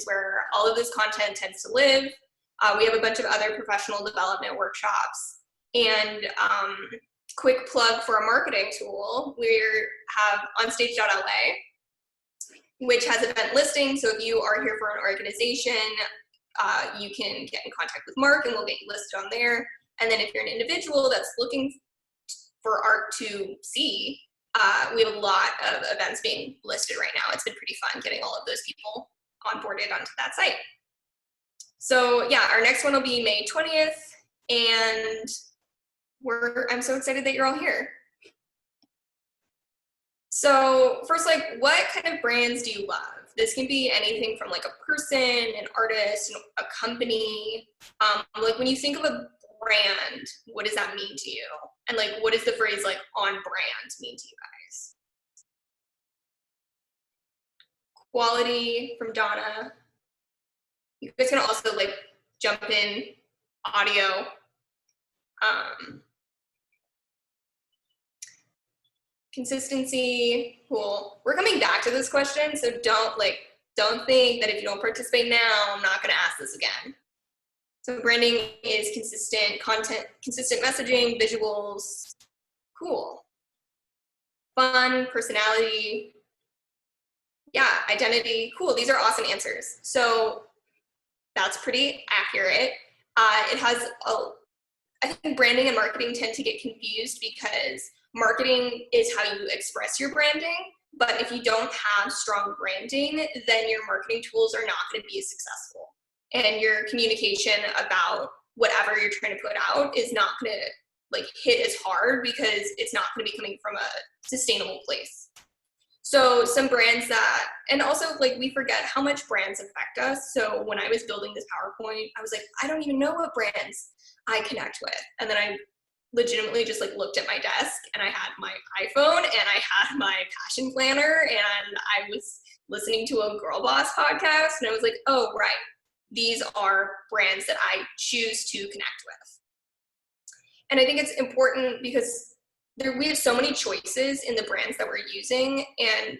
where all of this content tends to live. We have a bunch of other professional development workshops. And quick plug for a marketing tool, we have onstage.la, which has event listing. So if you are here for an organization, you can get in contact with Mark and we'll get you listed on there. And then if you're an individual that's looking for art to see, we have a lot of events being listed right now. It's been pretty fun getting all of those people onboarded onto that site. So yeah, our next one will be May 20th, and I'm so excited that you're all here. So first, like, what kind of brands do you love? This can be anything from like a person, an artist, a company. Like when you think of a brand, what does that mean to you? And like, what does the phrase like on brand mean to you guys? Quality from Donna. You guys can also like jump in audio. Consistency, cool. We're coming back to this question, so don't think that if you don't participate now, I'm not gonna ask this again. So branding is consistent content, consistent messaging, visuals, cool. Fun, personality, yeah, identity, cool. These are awesome answers. So that's pretty accurate. It has I think branding and marketing tend to get confused because marketing is how you express your branding, but if you don't have strong branding, then your marketing tools are not going to be as successful. And your communication about whatever you're trying to put out is not going to like hit as hard because it's not going to be coming from a sustainable place. So some brands that, and also like we forget how much brands affect us. So when I was building this PowerPoint, I was like, I don't even know what brands I connect with. And then I legitimately just like looked at my desk and I had my iPhone and I had my passion planner and I was listening to a Girl Boss podcast and I was like, oh, right. These are brands that I choose to connect with. And I think it's important because we have so many choices in the brands that we're using, and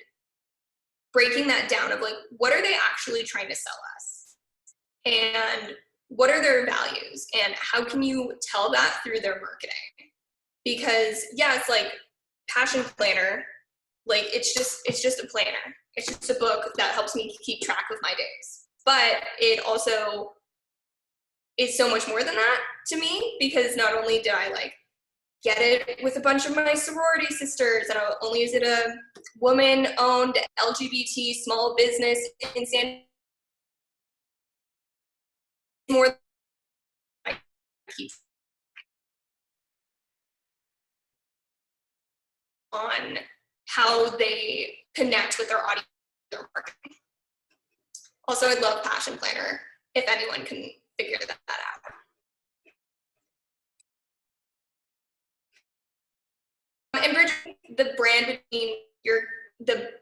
breaking that down of like, what are they actually trying to sell us? And what are their values? And how can you tell that through their marketing? Because yeah, it's like passion planner, like it's just a planner. It's just a book that helps me keep track of my days. But it also is so much more than that to me, because not only did I like get it with a bunch of my sorority sisters, and not only is it a woman-owned LGBT small business in San more than I keep on how they connect with their audience, their marketing. Also, I love Passion Planner, if anyone can figure that out. And bridging the brand between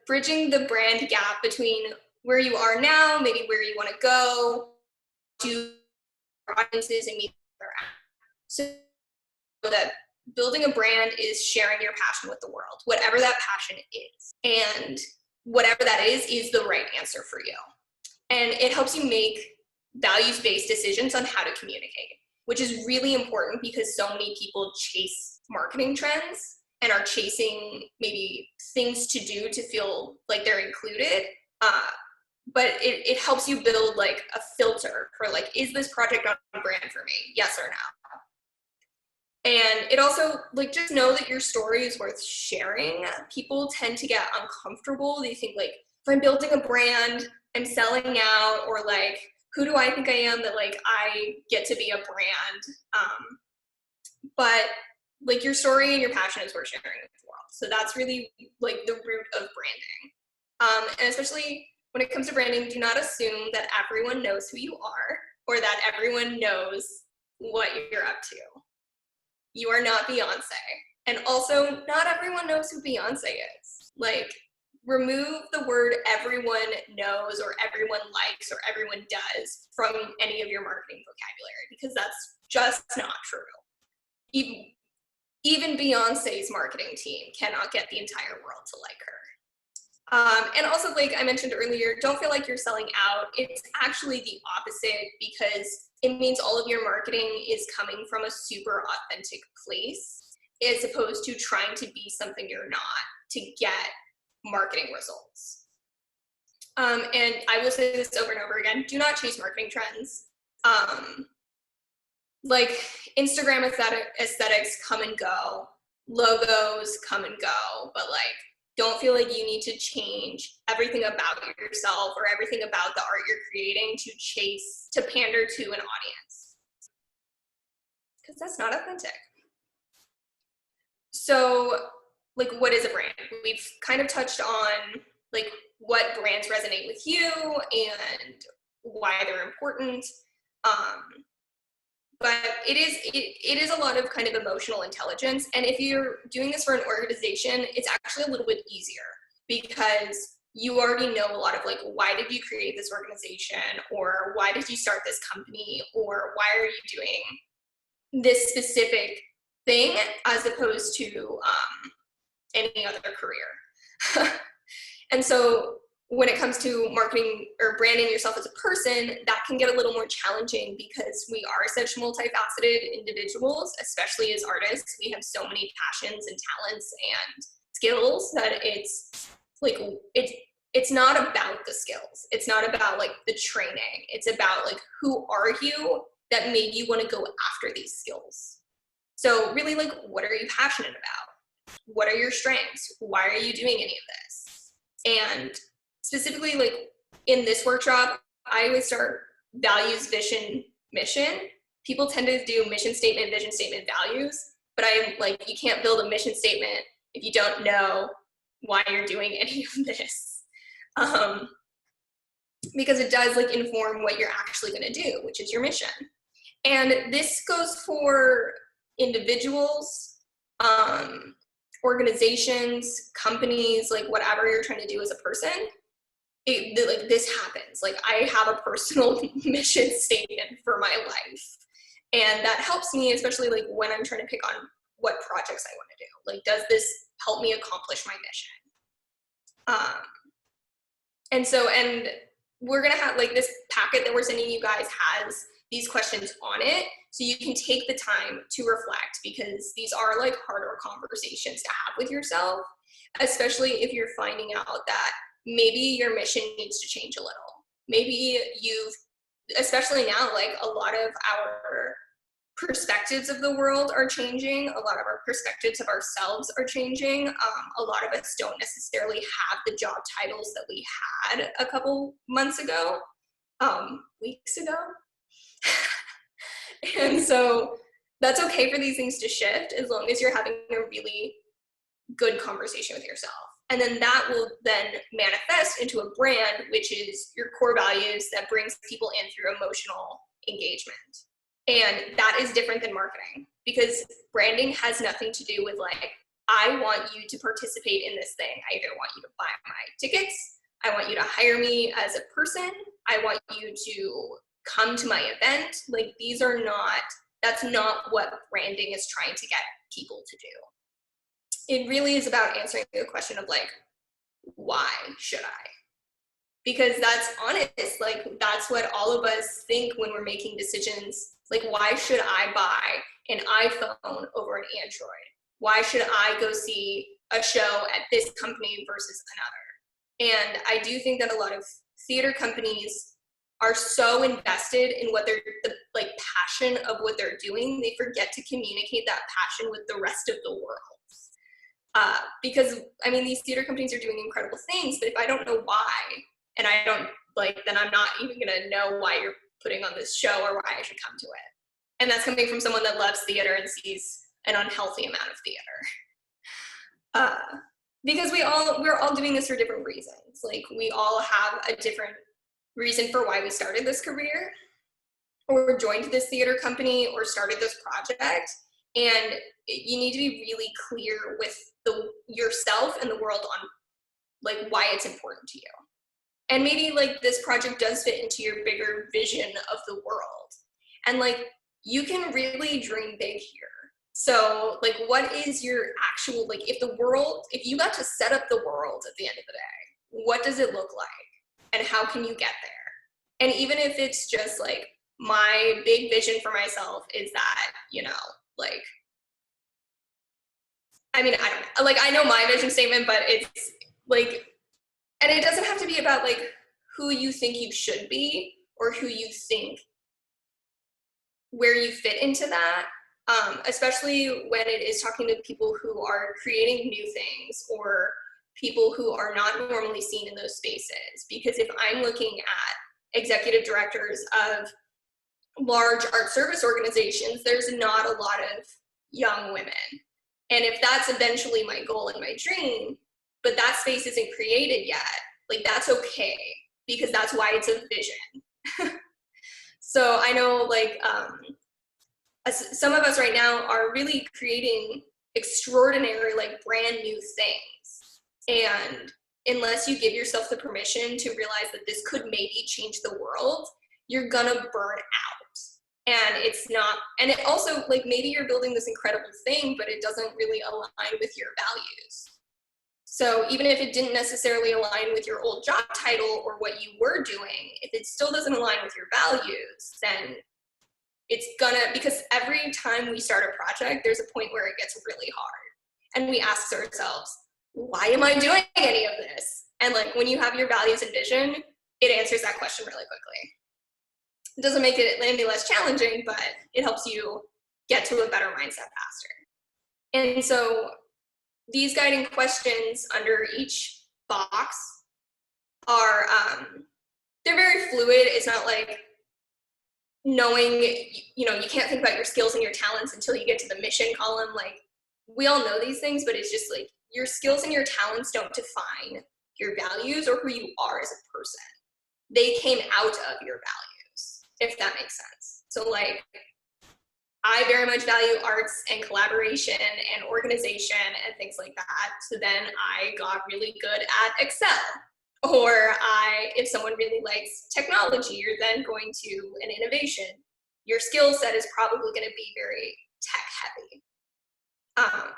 bridging the brand gap between where you are now, maybe where you want to go, to audiences and meet their so that building a brand is sharing your passion with the world, whatever that passion is. And whatever that is the right answer for you. And it helps you make values-based decisions on how to communicate, which is really important because so many people chase marketing trends and are chasing maybe things to do to feel like they're included. But it helps you build like a filter for like, is this project on brand for me? Yes or no? And it also like, just know that your story is worth sharing. People tend to get uncomfortable. They think like, if I'm building a brand, I'm selling out, or like, who do I think I am that like I get to be a brand? But like your story and your passion is worth sharing with the world. So that's really like the root of branding. And especially when it comes to branding, do not assume that everyone knows who you are or that everyone knows what you're up to. You are not Beyonce. And also, not everyone knows who Beyonce is. Like, remove the word everyone knows or everyone likes or everyone does from any of your marketing vocabulary, because that's just not true. Even Beyonce's marketing team cannot get the entire world to like her. And also, like I mentioned earlier, don't feel like you're selling out. It's actually the opposite, because it means all of your marketing is coming from a super authentic place, as opposed to trying to be something you're not to get marketing results. And I will say this over and over again, do not chase marketing trends. Like Instagram aesthetics come and go, logos come and go, but like, don't feel like you need to change everything about yourself or everything about the art you're creating to pander to an audience, because that's not authentic. So like, what is a brand? We've kind of touched on like what brands resonate with you and why they're important. But it is a lot of kind of emotional intelligence. And if you're doing this for an organization, it's actually a little bit easier, because you already know a lot of like, why did you create this organization, or why did you start this company, or why are you doing this specific thing, as opposed to any other career. And so when it comes to marketing or branding yourself as a person, that can get a little more challenging, because we are such multifaceted individuals, especially as artists. We have so many passions and talents and skills that it's like, it's not about the skills. It's not about like the training. It's about like, who are you that made you want to go after these skills? So really, like, what are you passionate about? What are your strengths? Why are you doing any of this? And specifically, like in this workshop, I always start values, vision, mission. People tend to do mission statement, vision statement, values, but I'm like, you can't build a mission statement if you don't know why you're doing any of this. Because it does like inform what you're actually going to do, which is your mission. And this goes for individuals, organizations, companies, like whatever you're trying to do as a person. Like this happens. Like I have a personal mission statement for my life, and that helps me, especially like when I'm trying to pick on what projects I want to do. Like, does this help me accomplish my mission? And we're gonna have like this packet that we're sending you guys has these questions on it, so you can take the time to reflect, because these are like harder conversations to have with yourself, especially if you're finding out that maybe your mission needs to change a little. Maybe especially now, like a lot of our perspectives of the world are changing. A lot of our perspectives of ourselves are changing. A lot of us don't necessarily have the job titles that we had a couple months ago, weeks ago. And so that's okay for these things to shift, as long as you're having a really good conversation with yourself. And then that will then manifest into a brand, which is your core values that brings people in through emotional engagement. And that is different than marketing, because branding has nothing to do with like, I want you to participate in this thing. I either want you to buy my tickets, I want you to hire me as a person, I want you to come to my event. Like that's not what branding is trying to get people to do. It really is about answering the question of like, why should I? Because that's honest, like that's what all of us think when we're making decisions. Like, why should I buy an iPhone over an Android? Why should I go see a show at this company versus another? And I do think that a lot of theater companies are so invested in what the like passion of what they're doing, they forget to communicate that passion with the rest of the world. Because I mean, these theater companies are doing incredible things, but if I don't know why, and I don't like, then I'm not even gonna know why you're putting on this show or why I should come to it. And that's coming from someone that loves theater and sees an unhealthy amount of theater. Because we're all doing this for different reasons. Like, we all have a different reason for why we started this career, or joined this theater company, or started this project. And you need to be really clear with yourself and the world on like why it's important to you. And maybe like this project does fit into your bigger vision of the world. And like, you can really dream big here. So like, what is your actual, like if you got to set up the world at the end of the day, what does it look like? And how can you get there? And even if it's just like, my big vision for myself is that, you know, like, I mean, I don't know, like, I know my vision statement, but it's like, and it doesn't have to be about like who you think you should be or who you think where you fit into that, especially when it is talking to people who are creating new things or people who are not normally seen in those spaces. Because if I'm looking at executive directors of large art service organizations, there's not a lot of young women. And if that's eventually my goal and my dream, but that space isn't created yet, like that's okay, because that's why it's a vision. So I know like some of us right now are really creating extraordinary, like brand new things. And unless you give yourself the permission to realize that this could maybe change the world, you're gonna burn out. And it's not, and it also, like, maybe you're building this incredible thing, but it doesn't really align with your values. So even if it didn't necessarily align with your old job title or what you were doing, if it still doesn't align with your values, then it's gonna, because every time we start a project, there's a point where it gets really hard. And we ask ourselves, why am I doing any of this? And like, when you have your values and vision, it answers that question really quickly. It doesn't make it any less challenging, but it helps you get to a better mindset faster. And so these guiding questions under each box are, they're very fluid. It's not like knowing, you know, you can't think about your skills and your talents until you get to the mission column. Like, we all know these things, but it's just like your skills and your talents don't define your values or who you are as a person. They came out of your values, if that makes sense. So like, I very much value arts and collaboration and organization and things like that. So then I got really good at Excel. Or if someone really likes technology, you're then going to an innovation. Your skill set is probably going to be very tech heavy.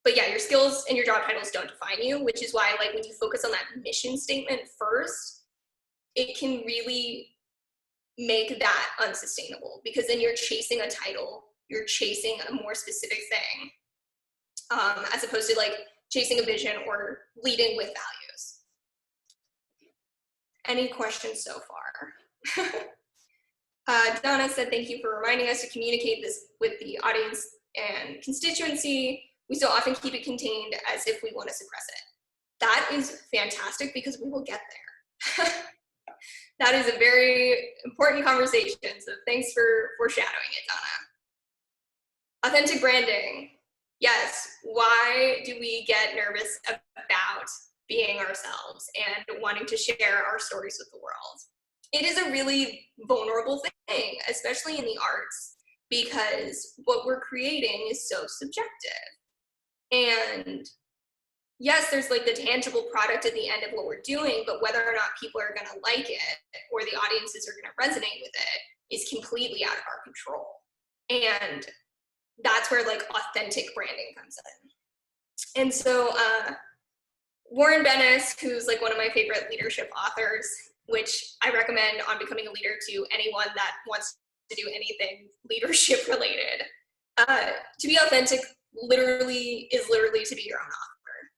But yeah, your skills and your job titles don't define you, which is why, like, when you focus on that mission statement first, it can really make that unsustainable, because then you're chasing a title, you're chasing a more specific thing, as opposed to like chasing a vision or leading with values. Any questions so far? Donna said, thank you for reminding us to communicate this with the audience and constituency. We so often keep it contained as if we want to suppress it. That is fantastic, because we will get there. That is a very important conversation, so thanks for foreshadowing it, Donna. Authentic branding. Yes, why do we get nervous about being ourselves and wanting to share our stories with the world? It is a really vulnerable thing, especially in the arts, because what we're creating is so subjective. And yes, there's like the tangible product at the end of what we're doing, but whether or not people are gonna like it or the audiences are gonna resonate with it is completely out of our control. And that's where like authentic branding comes in. And so Warren Bennis, who's like one of my favorite leadership authors, which I recommend on becoming a leader to anyone that wants to do anything leadership related. To be authentic is literally to be your own author.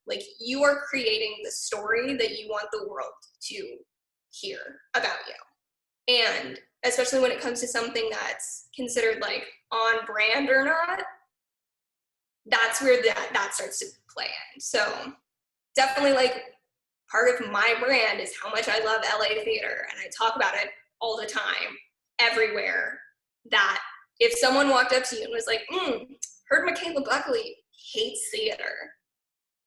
Like, you are creating the story that you want the world to hear about you. And especially when it comes to something that's considered like on brand or not, that's where that starts to play in. So definitely, like, part of my brand is how much I love LA theater, and I talk about it all the time, everywhere, that if someone walked up to you and was like, heard Michaela Bulkley hates theater,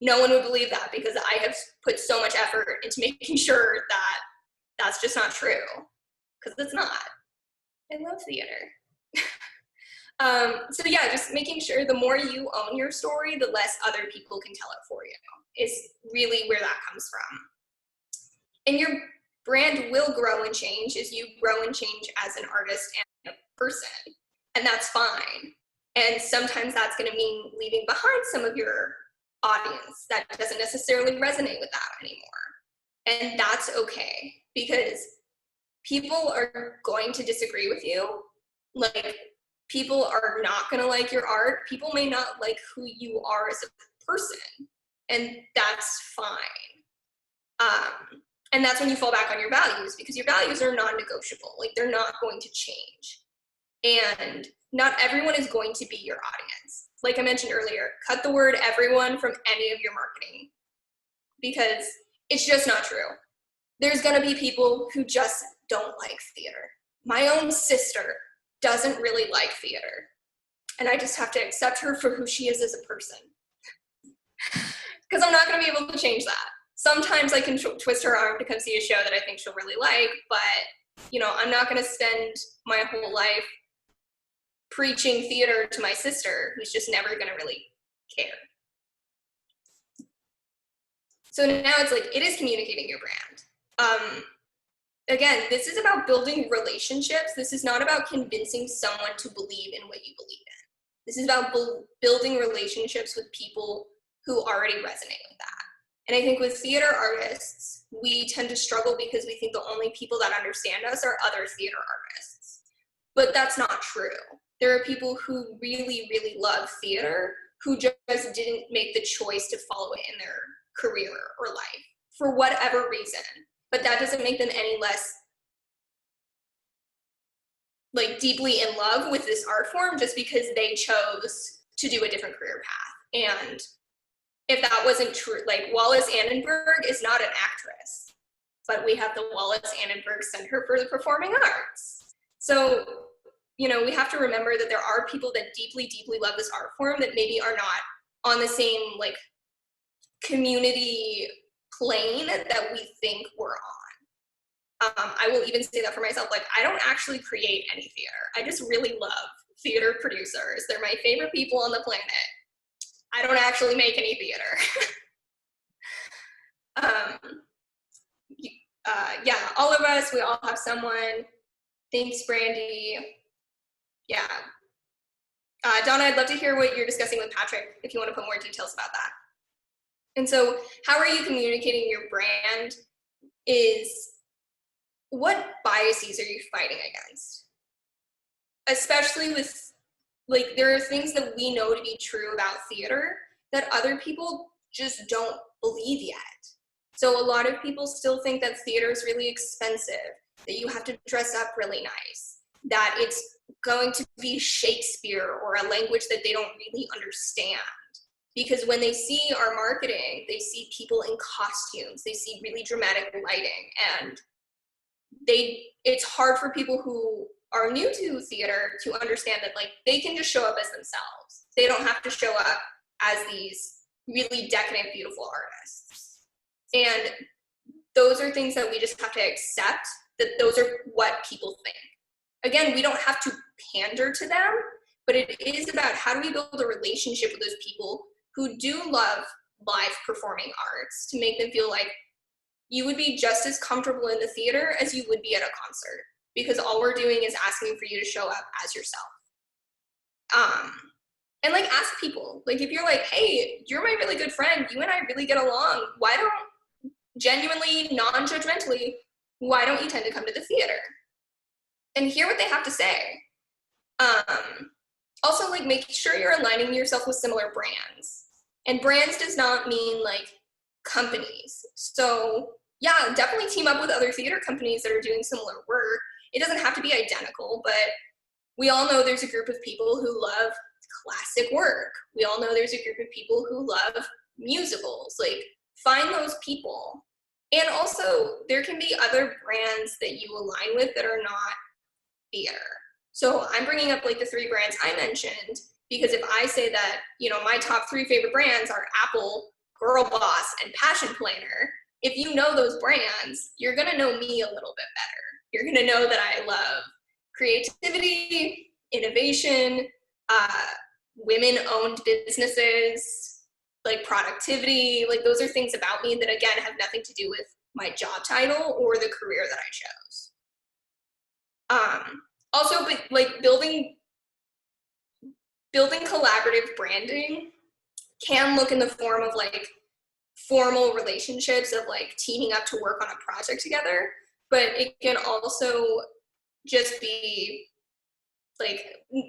no one would believe that, because I have put so much effort into making sure that that's just not true, because it's not. I love theater. So yeah, just making sure the more you own your story, the less other people can tell it for you, is really where that comes from. And your brand will grow and change as you grow and change as an artist and a person, and that's fine. And sometimes that's going to mean leaving behind some of your audience that doesn't necessarily resonate with that anymore. And that's okay, because people are going to disagree with you. Like, people are not going to like your art. People may not like who you are as a person, and that's fine. And that's when you fall back on your values, because your values are non-negotiable. Like, they're not going to change. And not everyone is going to be your audience. Like I mentioned earlier, cut the word everyone from any of your marketing, because it's just not true. There's going to be people who just don't like theater. My own sister doesn't really like theater, and I just have to accept her for who she is as a person, because I'm not going to be able to change that. Sometimes I can twist her arm to come see a show that I think she'll really like, but you know, I'm not going to spend my whole life preaching theater to my sister, who's just never going to really care. So now it's like, it is communicating your brand. Again, this is about building relationships. This is not about convincing someone to believe in what you believe in. This is about building relationships with people who already resonate with that. And I think with theater artists, we tend to struggle because we think the only people that understand us are other theater artists. But that's not true. There are people who really, really love theater who just didn't make the choice to follow it in their career or life for whatever reason. But that doesn't make them any less like deeply in love with this art form just because they chose to do a different career path. And if that wasn't true, like, Wallace Annenberg is not an actress, but we have the Wallace Annenberg Center for the Performing Arts. So, you know, we have to remember that there are people that deeply, deeply love this art form that maybe are not on the same like community plane that we think we're on. I will even say that for myself. Like, I don't actually create any theater. I just really love theater producers. They're my favorite people on the planet. I don't actually make any theater. Yeah, all of us, we all have someone. Thanks, Brandy. Yeah. Donna, I'd love to hear what you're discussing with Patrick, if you want to put more details about that. And so how are you communicating your brand is, what biases are you fighting against? Especially with, like, there are things that we know to be true about theater that other people just don't believe yet. So a lot of people still think that theater is really expensive, that you have to dress up really nice, that it's going to be Shakespeare or a language that they don't really understand. Because when they see our marketing, they see people in costumes, they see really dramatic lighting, and it's hard for people who are new to theater to understand that, like, they can just show up as themselves. They don't have to show up as these really decadent, beautiful artists. And those are things that we just have to accept, that those are what people think. Again, we don't have to pander to them, but it is about how do we build a relationship with those people who do love live performing arts, to make them feel like you would be just as comfortable in the theater as you would be at a concert, because all we're doing is asking for you to show up as yourself. And like, ask people, like, if you're like, hey, you're my really good friend, you and I really get along, why don't, genuinely, non-judgmentally, why don't you tend to come to the theater? And hear what they have to say. Also, like, make sure you're aligning yourself with similar brands. And brands does not mean like companies. So yeah, definitely team up with other theater companies that are doing similar work. It doesn't have to be identical, but we all know there's a group of people who love classic work. We all know there's a group of people who love musicals. Like, find those people. And also, there can be other brands that you align with that are not theater. So I'm bringing up like the 3 brands I mentioned, because if I say that, you know, my top 3 favorite brands are Apple, Girl Boss, and Passion Planner, if you know those brands, you're gonna know me a little bit better. You're gonna know that I love creativity, innovation, women-owned businesses, like productivity. Like, those are things about me that, again, have nothing to do with my job title or the career that I chose. Also, but like, building collaborative branding can look in the form of like formal relationships of like teaming up to work on a project together, but it can also just be like,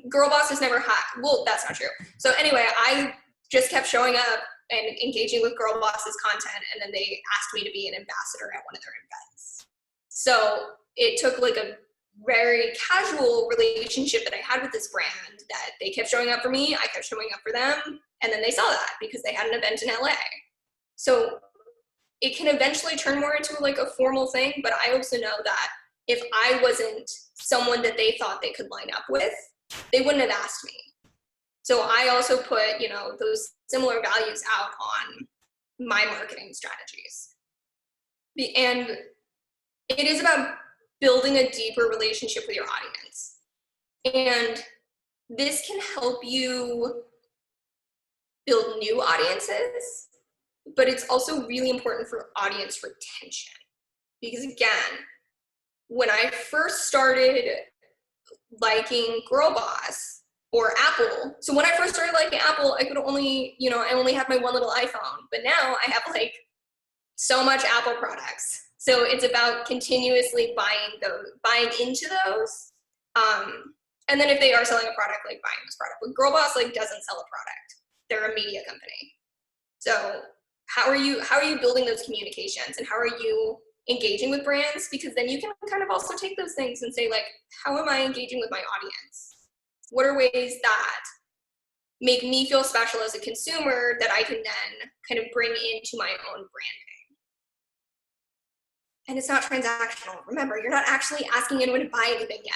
girl bosses never had, well, that's not true. So anyway, I just kept showing up and engaging with girl bosses content, and then they asked me to be an ambassador at one of their events. So it took like a very casual relationship that I had with this brand that they kept showing up for me, I kept showing up for them, and then they saw that because they had an event in LA. So it can eventually turn more into like a formal thing, but I also know that if I wasn't someone that they thought they could line up with, they wouldn't have asked me. So I also put, you know, those similar values out on my marketing strategies. And it is about building a deeper relationship with your audience. And this can help you build new audiences, but it's also really important for audience retention. Because again, when I first started liking Girl Boss or Apple, so when I first started liking Apple, I could only, you know, I only had my one little iPhone, but now I have like so much Apple products. So it's about continuously buying into those. And then if they are selling a product, like buying this product. But Girl Boss like doesn't sell a product. They're a media company. So how are you building those communications, and how are you engaging with brands? Because then you can kind of also take those things and say like, how am I engaging with my audience? What are ways that make me feel special as a consumer that I can then kind of bring into my own branding? And it's not transactional. Remember, you're not actually asking anyone to buy anything yet.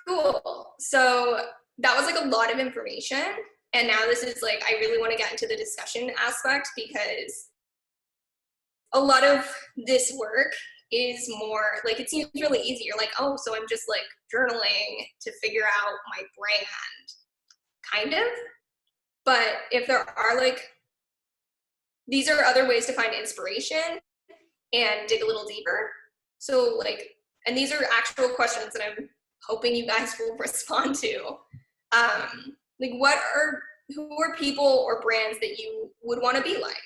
Cool. So that was like a lot of information. And now this is like, I really want to get into the discussion aspect, because a lot of this work is more like, it seems really easy. You're like, oh, so I'm just like journaling to figure out my brand, kind of. But if there are like, these are other ways to find inspiration and dig a little deeper. So like, and these are actual questions that I'm hoping you guys will respond to. Like, who are people or brands that you would want to be like?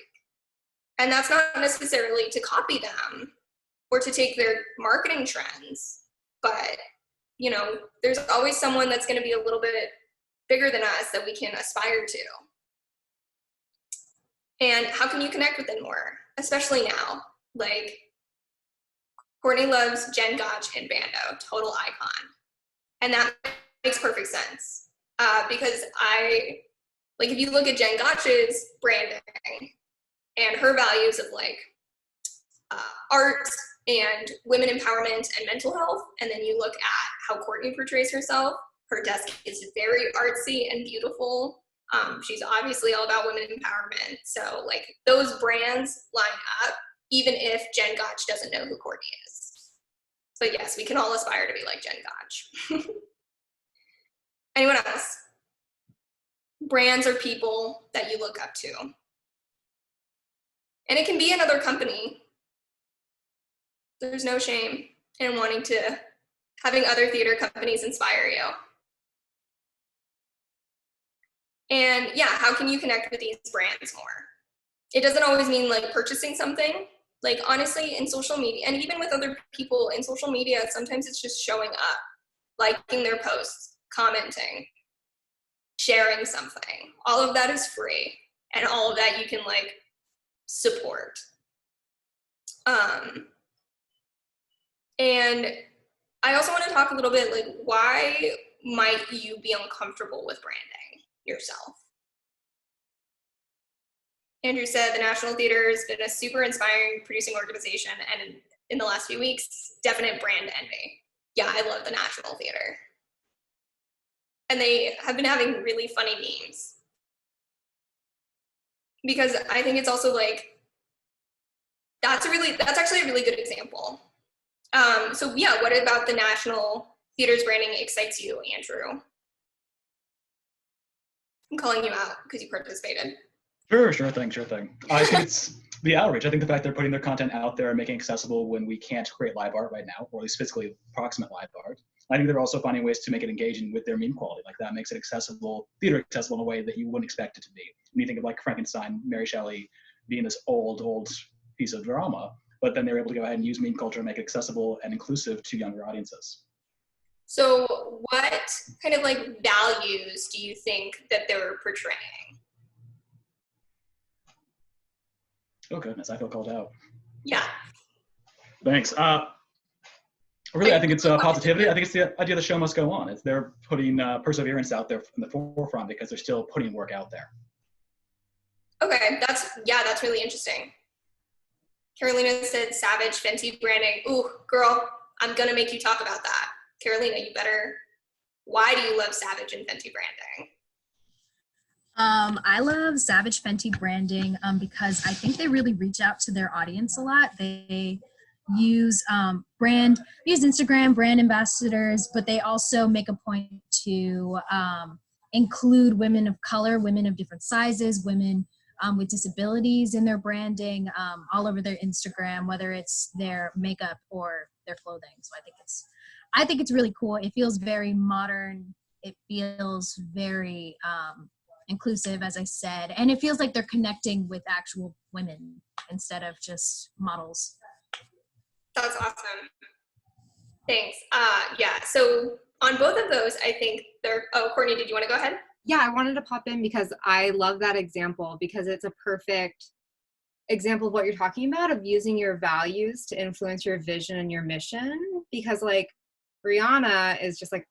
And that's not necessarily to copy them or to take their marketing trends, but you know, there's always someone that's going to be a little bit bigger than us that we can aspire to. And how can you connect with them more, especially now? Like, Courtney loves Jen Gotch and Bando, total icon. And that makes perfect sense. Because if you look at Jen Gotch's branding and her values of like art and women empowerment and mental health, and then you look at how Courtney portrays herself, her desk is very artsy and beautiful. She's obviously all about women empowerment. So like those brands line up, even if Jen Gotch doesn't know who Courtney is. But yes, we can all aspire to be like Jen Gotch. Anyone else? Brands or people that you look up to. And it can be another company. There's no shame in having other theater companies inspire you. And yeah, how can you connect with these brands more? It doesn't always mean like purchasing something. Like honestly, in social media, and even with other people in social media, sometimes it's just showing up, liking their posts, commenting, sharing something. All of that is free, and all of that you can like support. And I also want to talk a little bit like, why might you be uncomfortable with branding yourself? Andrew said the National Theater has been a super inspiring producing organization, and in the last few weeks, definite brand envy. Yeah, I love the National Theater. And they have been having really funny memes. Because I think it's also like, that's actually a really good example. So yeah, what about the National Theater's branding excites you, Andrew? I'm calling you out because you participated. Sure thing. I think it's the outreach. I think the fact they're putting their content out there and making it accessible when we can't create live art right now, or at least physically approximate live art. I think they're also finding ways to make it engaging with their meme quality. Like that makes it accessible, theater accessible in a way that you wouldn't expect it to be. When you think of like Frankenstein, Mary Shelley being this old piece of drama, but then they were able to go ahead and use meme culture and make it accessible and inclusive to younger audiences. So what kind of like values do you think that they were portraying? Oh goodness, I feel called out. Yeah. Thanks. Really, I think it's positivity. I think it's the idea the show must go on. It's they're putting perseverance out there in the forefront because they're still putting work out there. Okay, that's really interesting. Carolina said savage Fenty branding. Ooh, girl, I'm gonna make you talk about that. Carolina, you better. Why do you love savage and Fenty branding? I love Savage Fenty branding because I think they really reach out to their audience a lot. They use Instagram brand ambassadors, but they also make a point to include women of color, women of different sizes, women with disabilities in their branding all over their Instagram, whether it's their makeup or their clothing. So I think it's really cool. It feels very modern. It feels very inclusive, as I said, and it feels like they're connecting with actual women instead of just models. That's awesome. Thanks. Yeah, so on both of those, I think Courtney, did you want to go ahead? Yeah, I wanted to pop in because I love that example because it's a perfect example of what you're talking about, of using your values to influence your vision and your mission. Because like Rihanna is just like,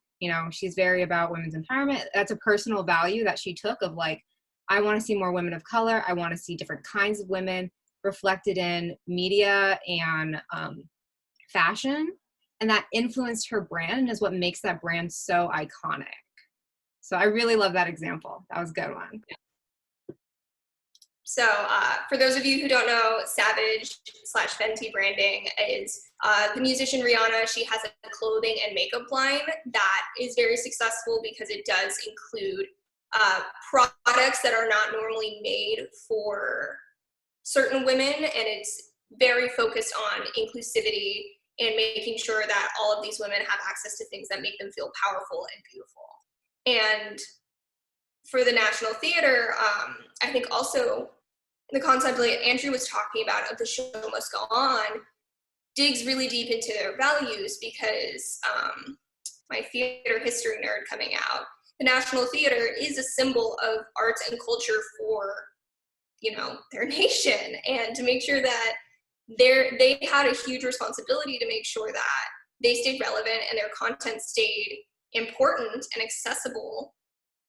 she's very about women's empowerment. That's a personal value that she took of like, I want to see more women of color. I want to see different kinds of women reflected in media and fashion. And that influenced her brand and is what makes that brand so iconic. So I really love that example. That was a good one. So for those of you who don't know, Savage/Fenty branding is the musician Rihanna. She has a clothing and makeup line that is very successful because it does include products that are not normally made for certain women, and it's very focused on inclusivity and making sure that all of these women have access to things that make them feel powerful and beautiful. And for the National Theater, I think also the concept like Andrew was talking about of the show must go on digs really deep into their values because my theater history nerd coming out, the National Theater is a symbol of arts and culture for, their nation, and to make sure that they had a huge responsibility to make sure that they stayed relevant and their content stayed important and accessible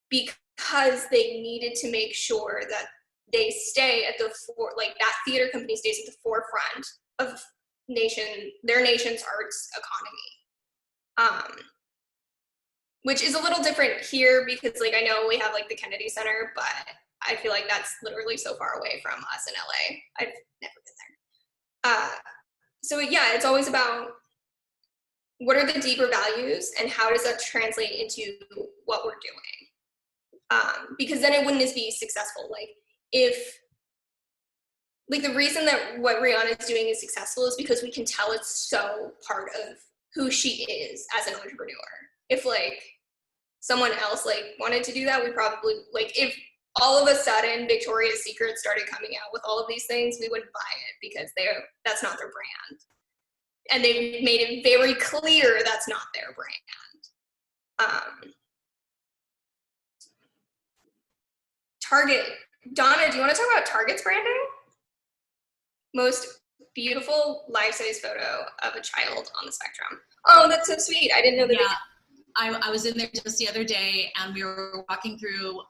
because they needed to make sure that they stay at that theater company stays at the forefront of their nation's arts economy. Which is a little different here because I know we have the Kennedy Center, but I feel like that's literally so far away from us in LA. I've never been there. So yeah, it's always about what are the deeper values and how does that translate into what we're doing? Because then it wouldn't be successful. If the reason that what Rihanna is doing is successful is because we can tell it's so part of who she is as an entrepreneur. If someone else wanted to do that, we probably if all of a sudden Victoria's Secret started coming out with all of these things, we wouldn't buy it because that's not their brand. And they've made it very clear that's not their brand. Target. Donna, do you want to talk about Target's branding? Most beautiful life-size photo of a child on the spectrum. Oh, that's so sweet. I didn't know that. Yeah, I was in there just the other day, and we were walking through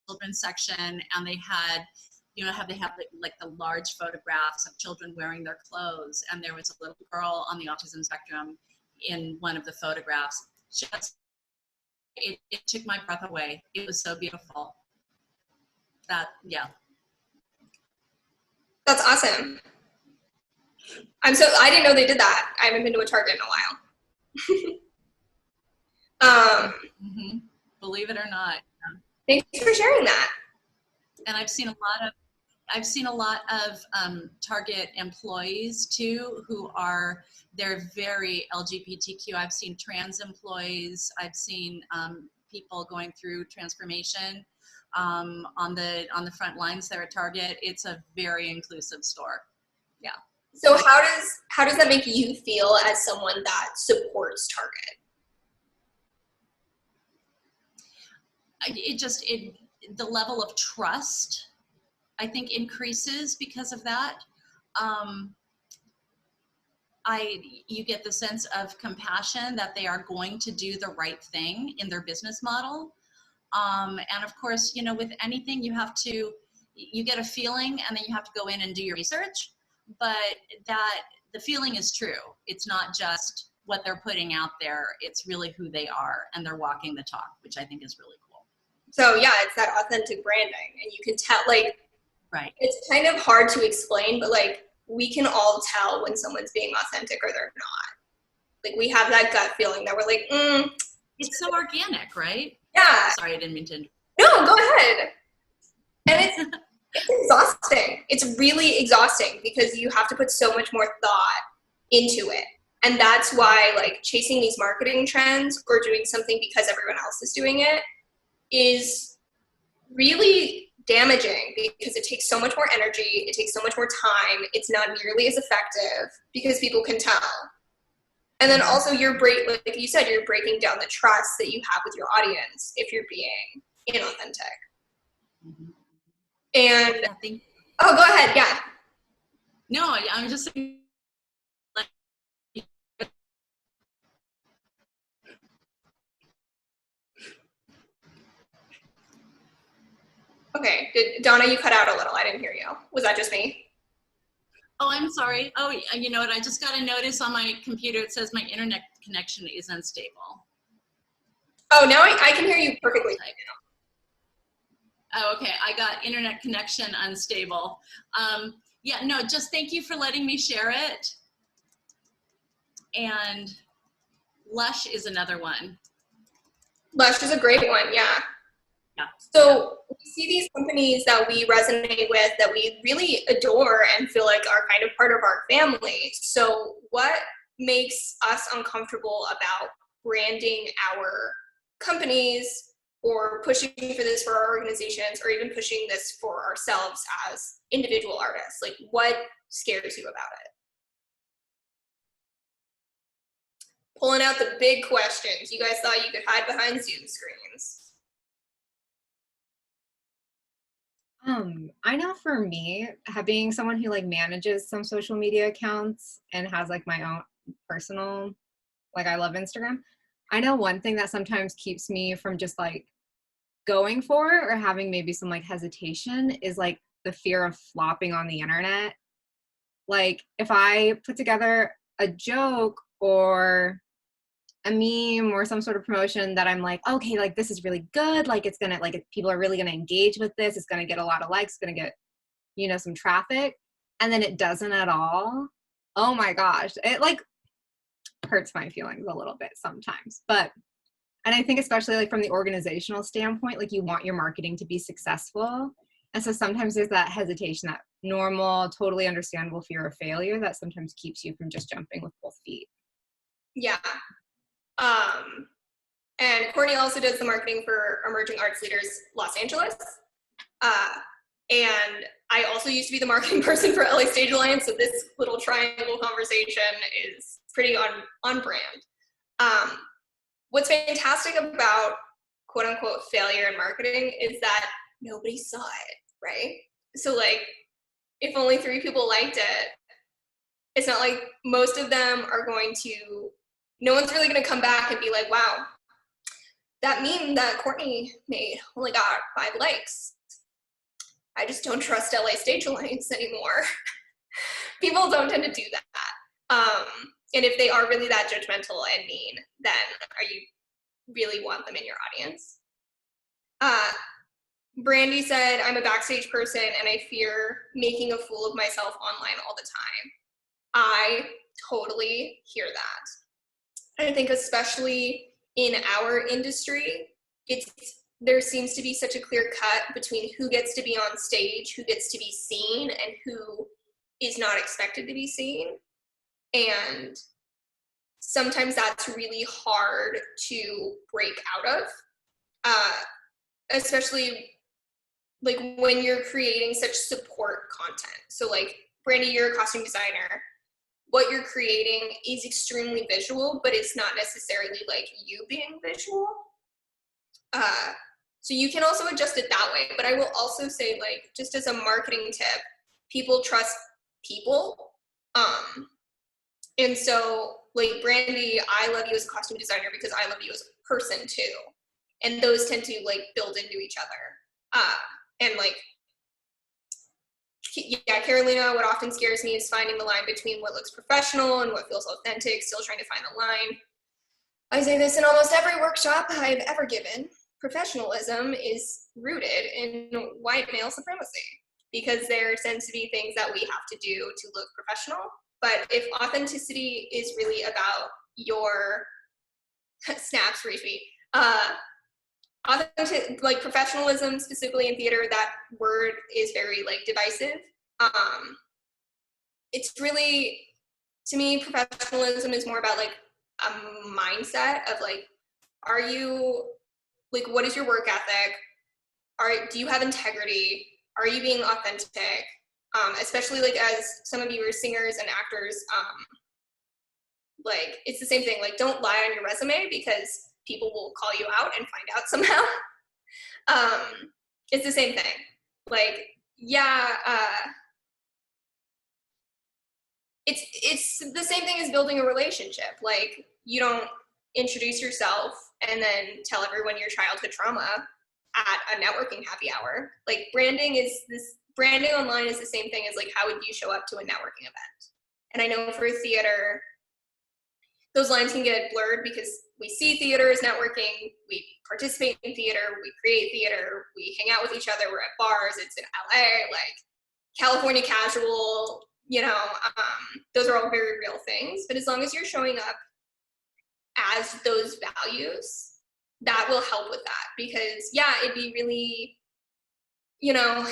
children's section, and they had, they have the large photographs of children wearing their clothes, and there was a little girl on the autism spectrum in one of the photographs. It took my breath away. It was so beautiful. That's awesome. I didn't know they did that. I haven't been to a Target in a while. Believe it or not. Thanks for sharing that. And I've seen a lot of Target employees too, they're very LGBTQ. I've seen trans employees. I've seen people going through transformation. on the front lines there at Target. It's a very inclusive store. Yeah. So how does that make you feel as someone that supports Target? The level of trust, I think, increases because of that. You get the sense of compassion that they are going to do the right thing in their business model. And of course, you know, with anything you get a feeling and then you have to go in and do your research, but that the feeling is true. It's not just what they're putting out there. It's really who they are, and they're walking the talk, which I think is really cool. So yeah, it's that authentic branding, and you can tell, like, right. It's kind of hard to explain, but like we can all tell when someone's being authentic or they're not. Like we have that gut feeling that we're like, It's so organic, right? Yeah. Sorry, I didn't mean to. No, go ahead. And it's exhausting. It's really exhausting because you have to put so much more thought into it. And that's why like chasing these marketing trends or doing something because everyone else is doing it is really damaging because it takes so much more energy. It takes so much more time. It's not nearly as effective because people can tell. And then also like you said, you're breaking down the trust that you have with your audience if you're being inauthentic. And oh, go ahead. Yeah. No, I'm just saying, like, okay. Donna, you cut out a little. I didn't hear you. Was that just me? oh, I'm sorry. Oh, you know what? I just got a notice on my computer. It says my internet connection is unstable. Oh, now I can hear you perfectly. Oh, okay. I got internet connection unstable. Yeah, no, just thank you for letting me share it. And Lush is another one. Lush is a great one, yeah. Yeah. So we see these companies that we resonate with, that we really adore and feel like are kind of part of our family. So what makes us uncomfortable about branding our companies or pushing for this for our organizations or even pushing this for ourselves as individual artists? Like what scares you about it? Pulling out the big questions. You guys thought you could hide behind Zoom screens. I know for me, being someone who like manages some social media accounts and has like my own personal, like I love Instagram. I know one thing that sometimes keeps me from just like going for it or having maybe some like hesitation is like the fear of flopping on the internet. Like if I put together a joke or a meme or some sort of promotion that I'm like, okay, like this is really good. Like it's gonna, like people are really gonna engage with this. It's gonna get a lot of likes, it's gonna get, you know, some traffic. And then it doesn't at all. Oh my gosh. It like hurts my feelings a little bit sometimes. But, and I think especially like from the organizational standpoint, like you want your marketing to be successful. And so sometimes there's that hesitation, that normal, totally understandable fear of failure that sometimes keeps you from just jumping with both feet. Yeah. And Courtney also does the marketing for Emerging Arts Leaders Los Angeles. And I also used to be the marketing person for LA Stage Alliance, so this little triangle conversation is pretty on brand. What's fantastic about quote unquote failure in marketing is that nobody saw it, right? So like, if only 3 people liked it, it's not like most of them are going to, no one's really going to come back and be like, wow, that meme that Courtney made only got 5 likes. I just don't trust LA Stage Alliance anymore. People don't tend to do that. And if they are really that judgmental and mean, then are you really want them in your audience? Brandy said, I'm a backstage person and I fear making a fool of myself online all the time. I totally hear that. I think especially in our industry, there seems to be such a clear cut between who gets to be on stage, who gets to be seen, and who is not expected to be seen. And sometimes that's really hard to break out of, especially like when you're creating such support content. So like, Brandy, you're a costume designer. What you're creating is extremely visual, but it's not necessarily like you being visual. So you can also adjust it that way. But I will also say, like, just as a marketing tip, people trust people. And so, like, Brandy, I love you as a costume designer because I love you as a person too. And those tend to like build into each other. And like, yeah, Carolina, what often scares me is finding the line between what looks professional and what feels authentic, still trying to find the line. I say this in almost every workshop I've ever given. Professionalism is rooted in white male supremacy because there tends to be things that we have to do to look professional. But if authenticity is really about your snaps, retweet, authentic, like professionalism, specifically in theater, that word is very like divisive. It's really, to me, professionalism is more about like a mindset of like, are you, like, what is your work ethic? Do you have integrity? Are you being authentic? Especially like as some of you are singers and actors, like it's the same thing. Like, don't lie on your resume because people will call you out and find out somehow. It's the same thing. Like, yeah, it's the same thing as building a relationship. Like, you don't introduce yourself and then tell everyone your childhood trauma at a networking happy hour. Like, branding online is the same thing as like, how would you show up to a networking event? And I know for theater, those lines can get blurred because we see theater as networking, we participate in theater, we create theater, we hang out with each other, we're at bars, it's in LA, like California casual, you know, those are all very real things. But as long as you're showing up as those values, that will help with that. Because yeah, it'd be really, you know,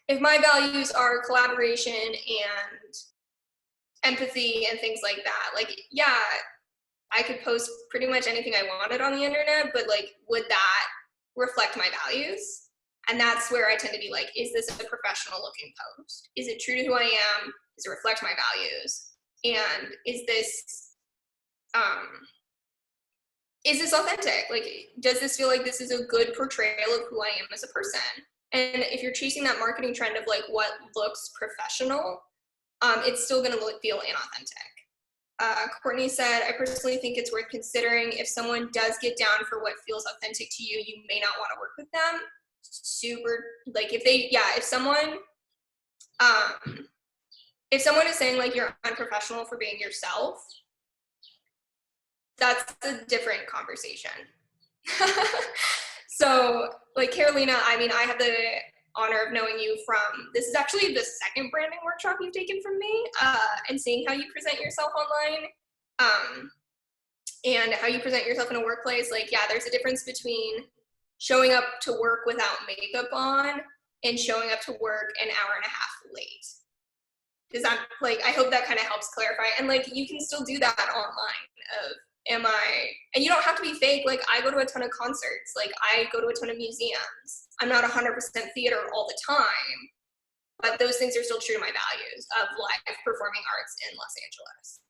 if my values are collaboration and empathy and things like that, like, yeah, I could post pretty much anything I wanted on the internet, but like, would that reflect my values? And that's where I tend to be like, is this a professional looking post? Is it true to who I am? Does it reflect my values? And is this authentic? Like, does this feel like this is a good portrayal of who I am as a person? And if you're chasing that marketing trend of like what looks professional, it's still gonna feel inauthentic. Courtney said, I personally think it's worth considering. If someone does get down for what feels authentic to you, you may not want to work with them. Super, like if someone is saying like you're unprofessional for being yourself, that's a different conversation. So like Carolina, I mean, I have the honor of knowing you from, this is actually the second branding workshop you've taken from me, and seeing how you present yourself online, and how you present yourself in a workplace. Like, yeah, there's a difference between showing up to work without makeup on and showing up to work an hour and a half late. Does that, like, I hope that kind of helps clarify. And like, you can still do that online of, and you don't have to be fake. Like, I go to a ton of concerts, like I go to a ton of museums. I'm not 100% theater all the time, but those things are still true to my values of live performing arts in Los Angeles.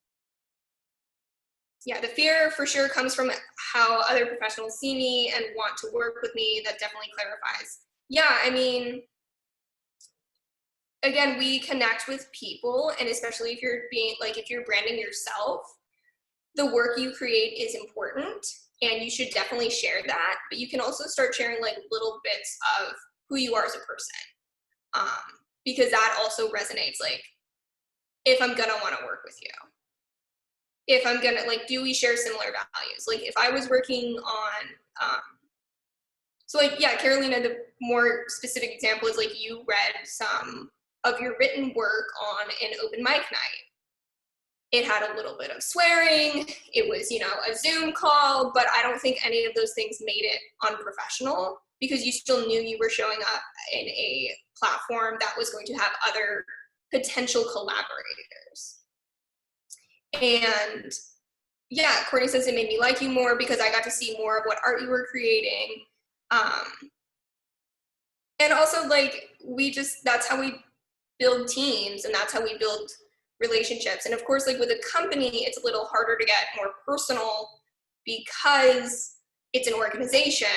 Yeah, the fear for sure comes from how other professionals see me and want to work with me. That definitely clarifies. Yeah, I mean, again, we connect with people, and especially if you're branding yourself, the work you create is important, and you should definitely share that. But you can also start sharing like little bits of who you are as a person, because that also resonates. Like, if I'm gonna want to work with you, if I'm gonna, like, do we share similar values? Like, if I was working on, so like, yeah, Carolina, the more specific example is like you read some of your written work on an open mic night. It had a little bit of swearing. It was, you know, a Zoom call, but I don't think any of those things made it unprofessional because you still knew you were showing up in a platform that was going to have other potential collaborators. And yeah, Courtney says it made me like you more because I got to see more of what art you were creating. And also, like, that's how we build teams, and that's how we build relationships. And of course, like with a company, it's a little harder to get more personal because it's an organization.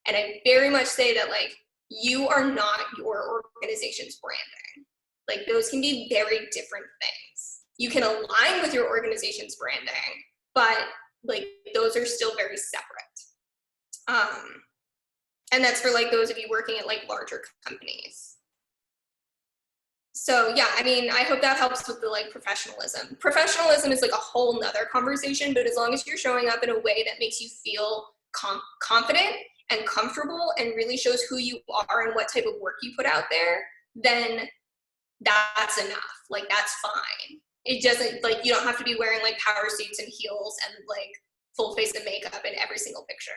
And I very much say that, like, you are not your organization's branding. Like, those can be very different things. You can align with your organization's branding, but like those are still very separate. And that's for like those of you working at like larger companies. So yeah, I mean, I hope that helps with the like professionalism. Professionalism is like a whole nother conversation, but as long as you're showing up in a way that makes you feel confident and comfortable and really shows who you are and what type of work you put out there, then that's enough. Like, that's fine. It doesn't, like, you don't have to be wearing like power suits and heels and like full face of makeup in every single picture.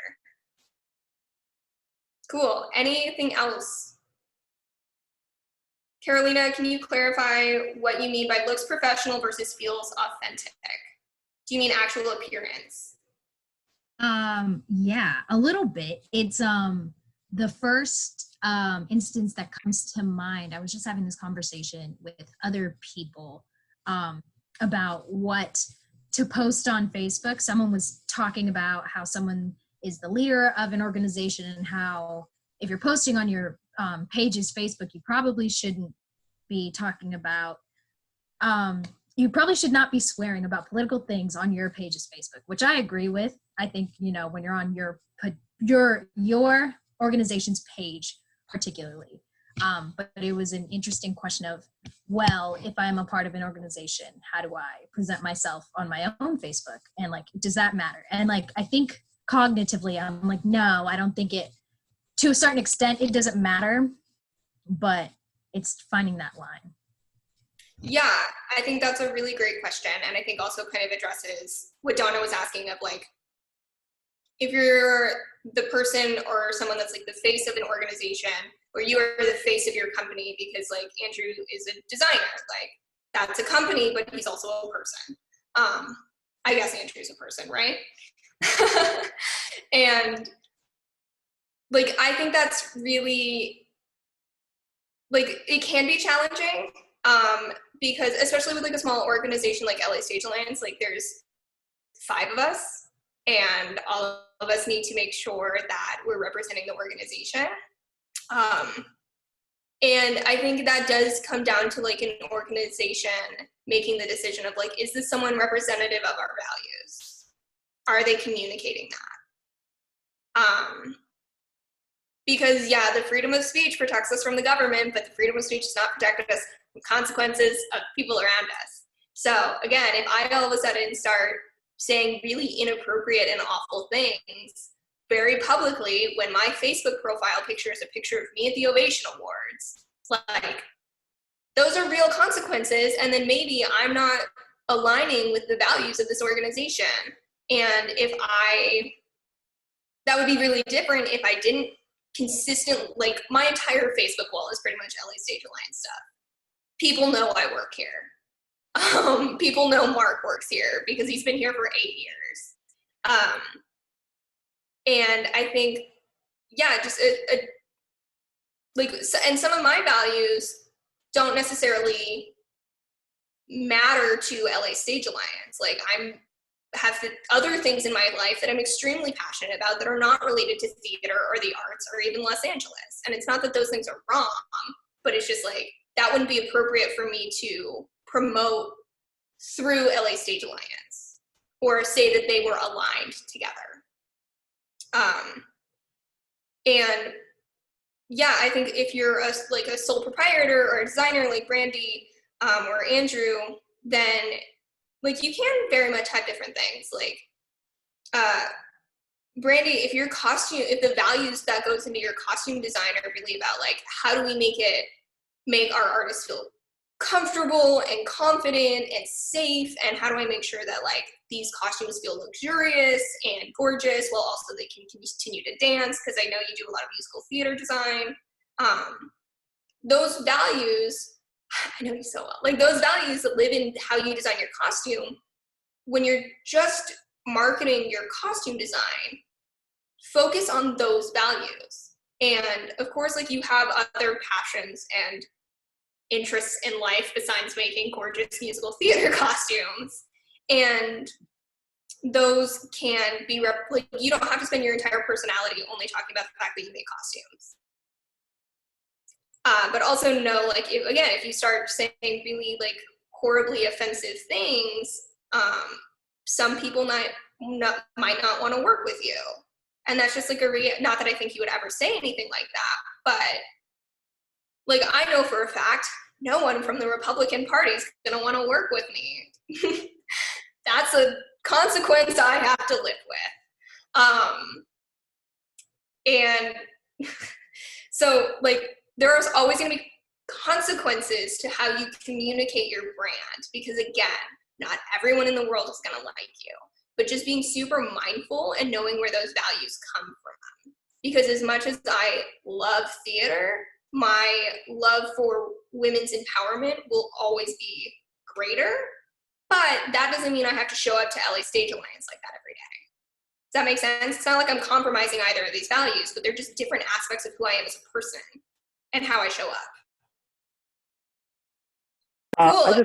Cool. Anything else? Carolina, can you clarify what you mean by looks professional versus feels authentic? Do you mean actual appearance? Yeah, a little bit. It's the first instance that comes to mind. I was just having this conversation with other people about what to post on Facebook. Someone was talking about how someone is the leader of an organization and how if you're posting on your page's Facebook, you probably shouldn't be talking about you probably should not be swearing about political things on your page's Facebook, which I agree with. I think, you know, when you're on your organization's page particularly. But it was an interesting question of, well, if I'm a part of an organization, how do I present myself on my own Facebook? And like, does that matter? And like, I think cognitively, I'm like, no, I don't think it, to a certain extent, it doesn't matter, but it's finding that line. Yeah, I think that's a really great question. And I think also kind of addresses what Donna was asking of like, if you're the person or someone that's like the face of an organization, or you are the face of your company, because like Andrew is a designer, like that's a company, but he's also a person. I guess Andrew's a person, right? And like, I think that's really, like, it can be challenging. Because especially with like a small organization like LA Stage Alliance, like there's 5 of us and all of us need to make sure that we're representing the organization. And I think that does come down to like an organization making the decision of like, is this someone representative of our values? Are they communicating that? Because yeah, the freedom of speech protects us from the government, but the freedom of speech does not protect us from consequences of people around us. So again, if I all of a sudden start saying really inappropriate and awful things very publicly when my Facebook profile picture is a picture of me at the Ovation Awards, like, those are real consequences, and then maybe I'm not aligning with the values of this organization. And that would be really different if I didn't consistently, like, my entire Facebook wall is pretty much LA Stage Alliance stuff. People know I work here. People know Mark works here because he's been here for 8 years. And I think, yeah, just and some of my values don't necessarily matter to LA Stage Alliance. Like, have other things in my life that I'm extremely passionate about that are not related to theater or the arts or even Los Angeles. And it's not that those things are wrong, but it's just like, that wouldn't be appropriate for me to promote through LA Stage Alliance or say that they were aligned together. And yeah, I think if you're a sole proprietor or a designer like Brandy or Andrew, then like you can very much have different things. Like Brandy, if the values that goes into your costume design are really about like, how do we make our artists feel comfortable and confident and safe, and how do I make sure that like these costumes feel luxurious and gorgeous while also they can continue to dance, because I know you do a lot of musical theater design. Those values, I know you so well, like those values that live in how you design your costume, when you're just marketing your costume design, focus on those values. And of course, like, you have other passions and interests in life besides making gorgeous musical theater costumes. And those can be, like, you don't have to spend your entire personality only talking about the fact that you make costumes. But also know, like, if you start saying really, like, horribly offensive things, some people might not want to work with you. And that's just like not that I think you would ever say anything like that, but like, I know for a fact, no one from the Republican Party is going to want to work with me. That's a consequence I have to live with. And so, like, there's always going to be consequences to how you communicate your brand, because again, not everyone in the world is going to like you, but just being super mindful and knowing where those values come from. Because as much as I love theater, my love for women's empowerment will always be greater, but that doesn't mean I have to show up to LA Stage Alliance like that every day. Does that make sense? It's not like I'm compromising either of these values, but they're just different aspects of who I am as a person and how I show up. Cool.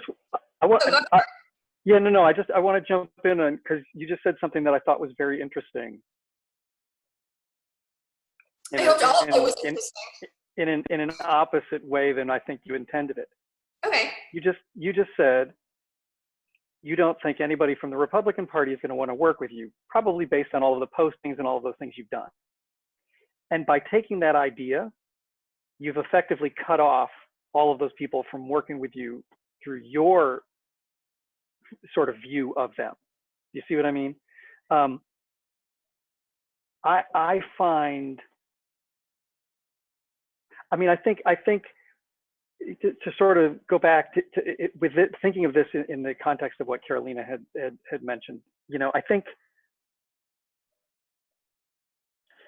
I want to jump in on, because you just said something that I thought was very interesting. I hoped all of it was interesting. In an opposite way than I think you intended it. Okay. You just said you don't think anybody from the Republican Party is going to want to work with you, probably based on all of the postings and all of those things you've done. And by taking that idea, you've effectively cut off all of those people from working with you through your sort of view of them. You see what I mean? I find, I think to sort of go back to it, with it, thinking of this in the context of what Carolina had mentioned, I think,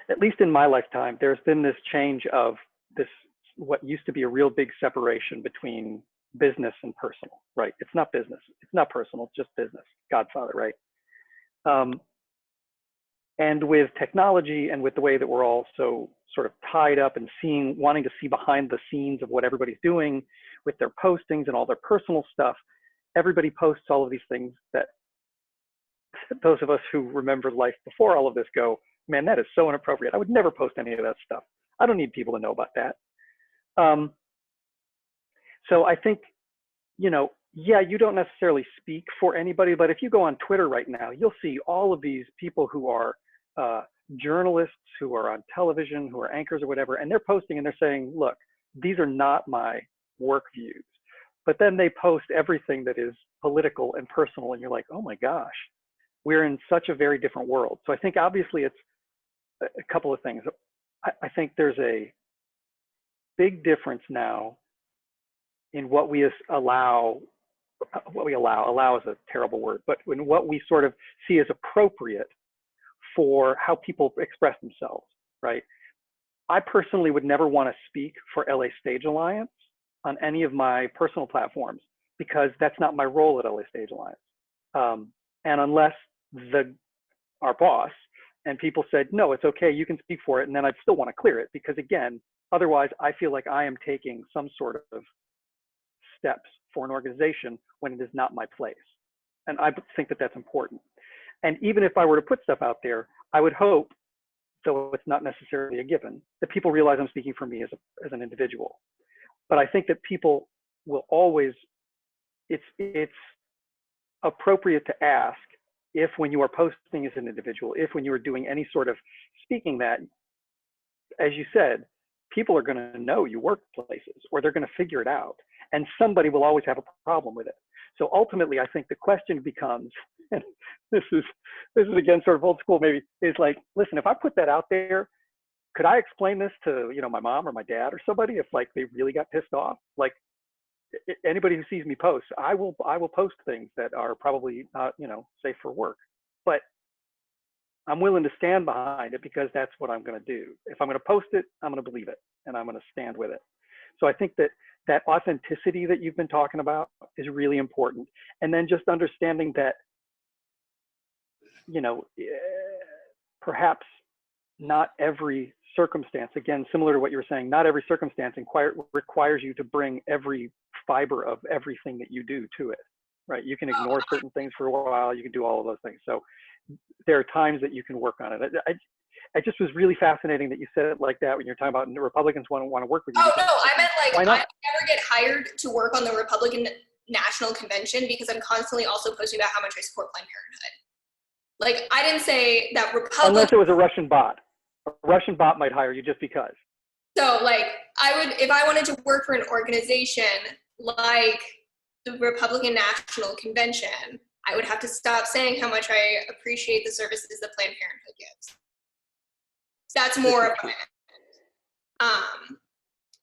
at least in my lifetime, there's been this change of this, what used to be a real big separation between business and personal, right? It's not business, it's not personal, it's just business. Godfather, right? And with technology and with the way that we're all so sort of tied up and wanting to see behind the scenes of what everybody's doing with their postings and all their personal stuff, everybody posts all of these things that those of us who remember life before all of this go, man, that is so inappropriate. I would never post any of that stuff. I don't need people to know about that. So I think, yeah, you don't necessarily speak for anybody, but if you go on Twitter right now, you'll see all of these people who are journalists, who are on television, who are anchors or whatever, and they're posting and they're saying, look, these are not my work views. But then they post everything that is political and personal, and you're like, oh my gosh, we're in such a very different world. So I think obviously it's a couple of things. I think there's a big difference now in what we allow is a terrible word, but in what we sort of see as appropriate for how people express themselves, right? I personally would never want to speak for LA Stage Alliance on any of my personal platforms, because that's not my role at LA Stage Alliance. And unless our boss and people said, no, it's okay, you can speak for it, and then I'd still want to clear it, because again, otherwise I feel like I am taking some sort of steps for an organization when it is not my place. And I think that that's important. And even if I were to put stuff out there, I would hope, though it's not necessarily a given, that people realize I'm speaking for me as an individual. But I think that people will always, it's appropriate to ask if, when you are posting as an individual, if when you are doing any sort of speaking, that, as you said, people are going to know you work places, or they're going to figure it out, and somebody will always have a problem with it. So ultimately, I think the question becomes, and this is again sort of old school maybe, is like, listen, if I put that out there, could I explain this to my mom or my dad or somebody if like they really got pissed off? Like, anybody who sees me post, I will post things that are probably not safe for work, but I'm willing to stand behind it, because that's what I'm going to do. If I'm going to post it, I'm going to believe it, and I'm going to stand with it. So I think that authenticity that you've been talking about is really important. And then just understanding that, perhaps not every circumstance, again, similar to what you were saying, not every circumstance requires you to bring every fiber of everything that you do to it, right? You can ignore certain things for a while. You can do all of those things. So there are times that you can work on it. It just was really fascinating that you said it like that when you're talking about Republicans want to work with you. Oh, no, I meant like, why I not? never get hired to work on the Republican National Convention because I'm constantly also posting about how much I support Planned Parenthood. Like, I didn't say that Republicans. Unless it was a Russian bot. A Russian bot might hire you just because. So, like, I would, if I wanted to work for an organization like the Republican National Convention, I would have to stop saying how much I appreciate the services that Planned Parenthood gives. That's more of it.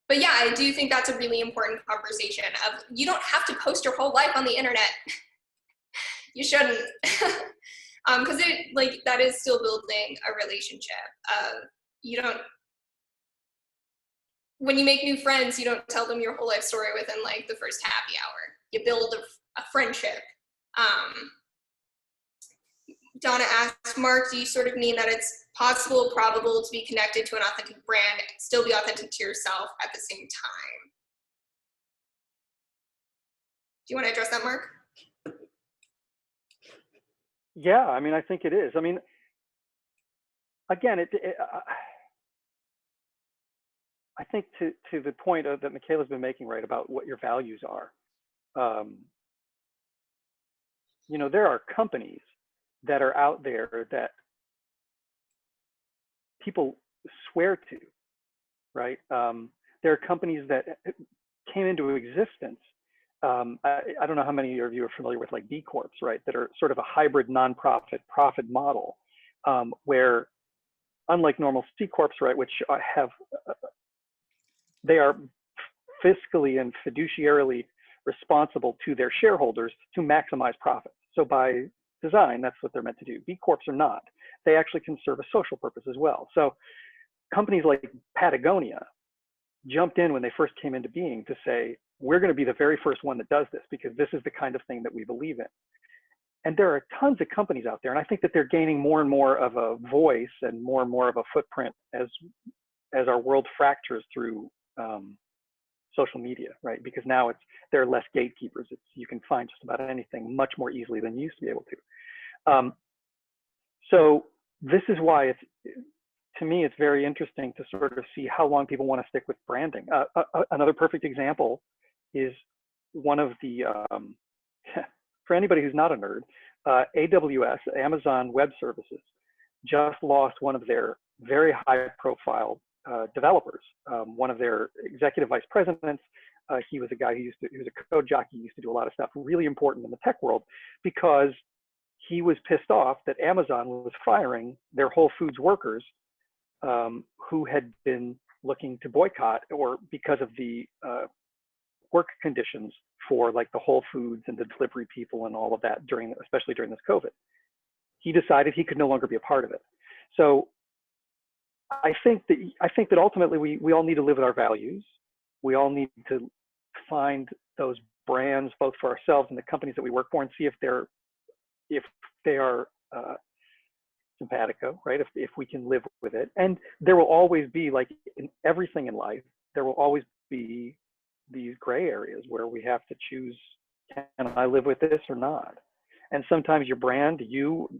But yeah, I do think that's a really important conversation of, you don't have to post your whole life on the internet. You shouldn't. Because it, like, that is still building a relationship. You don't, when you make new friends, you don't tell them your whole life story within like the first happy hour. You build a friendship. Donna asked, Mark, do you sort of mean that it's possible, probable to be connected to an authentic brand, still be authentic to yourself at the same time? Do you want to address that, Mark? Yeah, I mean, I think it is. I mean, again, I think to the point that Michaela's been making, right, about what your values are. You know, there are companies that are out there that people swear to, right? There are companies that came into existence. I don't know how many of you are familiar with like B Corps, right? That are sort of a hybrid nonprofit profit model, where unlike normal C Corps, right, which have, they are fiscally and fiduciarily responsible to their shareholders to maximize profits. So by design, that's what they're meant to do. B Corps are not. They actually can serve a social purpose as well. So companies like Patagonia jumped in when they first came into being to say, we're going to be the very first one that does this because this is the kind of thing that we believe in. And there are tons of companies out there. And I think that they're gaining more and more of a voice and more of a footprint as our world fractures through social media, right? Because now there are less gatekeepers. You can find just about anything much more easily than you used to be able to. So this is why to me, it's very interesting to sort of see how long people want to stick with branding. Another perfect example is one of the, for anybody who's not a nerd, AWS, Amazon Web Services, just lost one of their very high profile developers. One of their executive vice presidents, he was a guy he was a code jockey, used to do a lot of stuff really important in the tech world, because he was pissed off that Amazon was firing their Whole Foods workers who had been looking to boycott, or because of the work conditions for like the Whole Foods and the delivery people and all of that especially during this COVID. He decided he could no longer be a part of it. So I think that ultimately we all need to live with our values. We all need to find those brands both for ourselves and the companies that we work for and see if they are simpatico, right? If we can live with it. And there will always be, like in everything in life, there will always be these gray areas where we have to choose, can I live with this or not? And sometimes your brand, you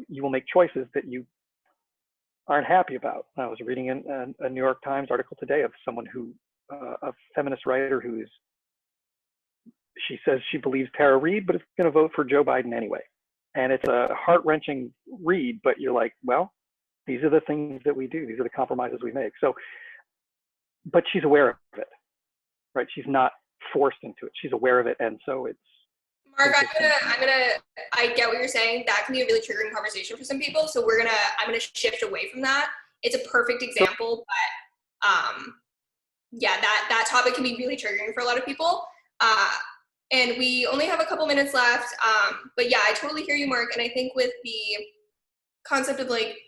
will make choices that you aren't happy about. I was reading a New York Times article today of someone who, a feminist writer she says she believes Tara Reid, but is going to vote for Joe Biden anyway. And it's a heart-wrenching read, but you're like, well, these are the things that we do. These are the compromises we make. So, but she's aware of it, right? She's not forced into it. She's aware of it. And so it's. Mark, I get what you're saying. That can be a really triggering conversation for some people. So I'm gonna shift away from that. It's a perfect example, but yeah, that topic can be really triggering for a lot of people. And we only have a couple minutes left. But yeah, I totally hear you, Mark. And I think with the concept of like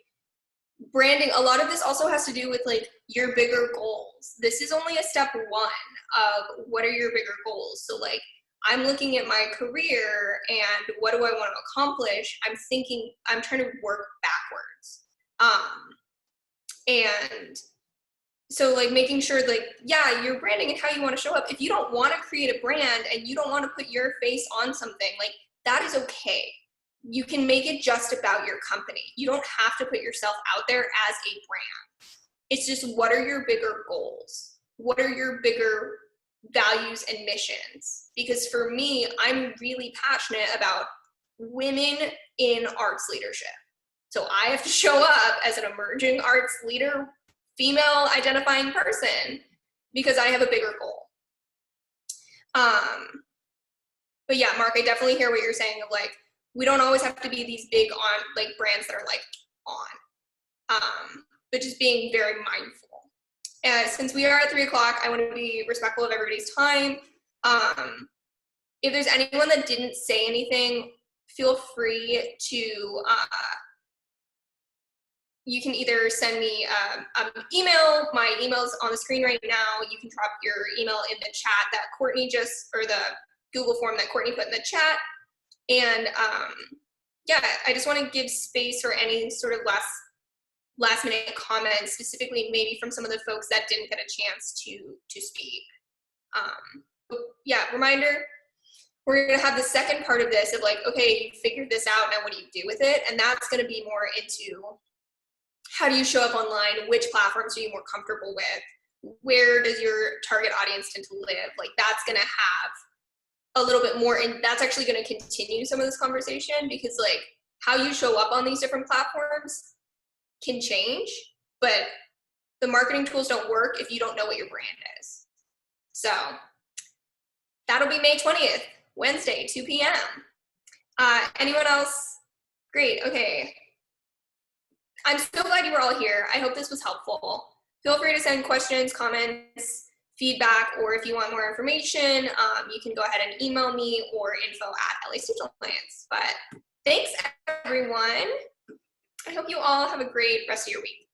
branding, a lot of this also has to do with like your bigger goals. This is only a step one of what are your bigger goals. So like, I'm looking at my career and what do I want to accomplish? I'm trying to work backwards. And so like making sure like, yeah, your branding and how you want to show up. If you don't want to create a brand and you don't want to put your face on something, like that is okay. You can make it just about your company. You don't have to put yourself out there as a brand. It's just, what are your bigger goals? What are your bigger values and missions? Because for me, I'm really passionate about women in arts leadership. So I have to show up as an emerging arts leader, female identifying person, because I have a bigger goal. But yeah, Mark, I definitely hear what you're saying of like, we don't always have to be these big on like brands that are like on, but just being very mindful. And since we are at 3 o'clock, I want to be respectful of everybody's time. If there's anyone that didn't say anything, feel free to, you can either send me an email. My email's on the screen right now. You can drop your email in the chat that Courtney or the Google form that Courtney put in the chat. And yeah, I just want to give space for any sort of last minute comments, specifically maybe from some of the folks that didn't get a chance to speak. Yeah, reminder, we're going to have the second part of this of like, okay, you figured this out, now what do you do with it? And that's going to be more into how do you show up online, which platforms are you more comfortable with, where does your target audience tend to live? Like that's going to have a little bit more, and that's actually going to continue some of this conversation, because like how you show up on these different platforms can change, but the marketing tools don't work if you don't know what your brand is. So that'll be May 20th, Wednesday, 2 p.m. Anyone else? Great, okay. I'm so glad you were all here. I hope this was helpful. Feel free to send questions, comments, feedback, or if you want more information, you can go ahead and email me or info@LA Digital Alliance. But thanks, everyone. I hope you all have a great rest of your week.